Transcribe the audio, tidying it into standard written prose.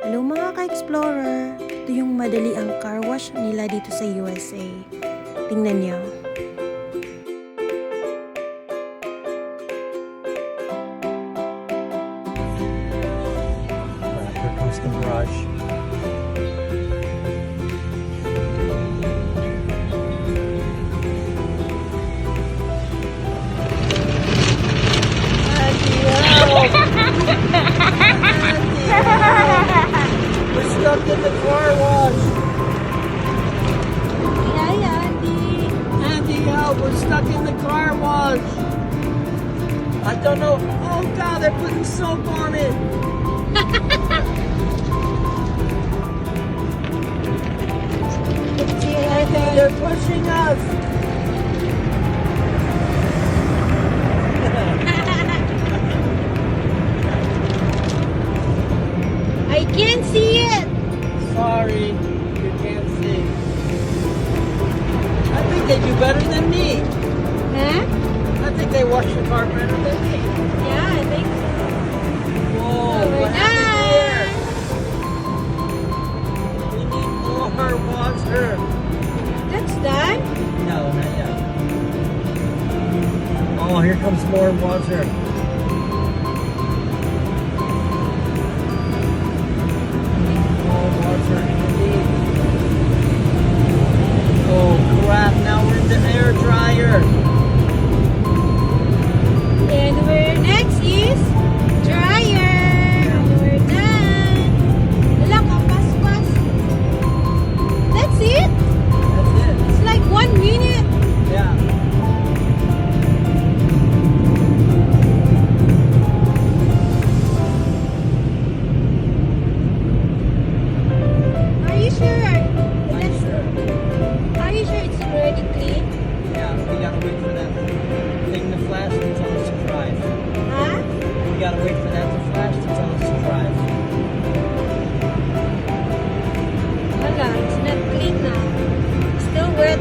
Hello mga ka-explorer! Ito yung madali ang car wash nila dito sa USA. Tingnan niyo. Here comes the brush. We're stuck in the car wash. Hi, Andy! Andy, help! We're stuck in the car wash. I don't know. Oh God, they're putting soap on it. Andy, they're pushing us. I can't see it! Sorry, you can't see. I think they do better than me. Huh? I think they wash the car better than me. Yeah, I think so. Whoa, We're what happened there? done! We need more water. That's done? No, not yet. Oh, here comes more water. More water indeed. Oh crap, now we're in the air dryer. And we're next is dryer. We're done. Wala ka, pas-pas. That's it? That's it. It's like 1 minute. Yeah. Are you sure? I'm sure. Are you sure it's already clean? Yeah, we gotta wait for that thing to flash to tell us to drive. Huh? We gotta wait for that to flash to tell us to drive. Wala, it's not clean now. Still wet.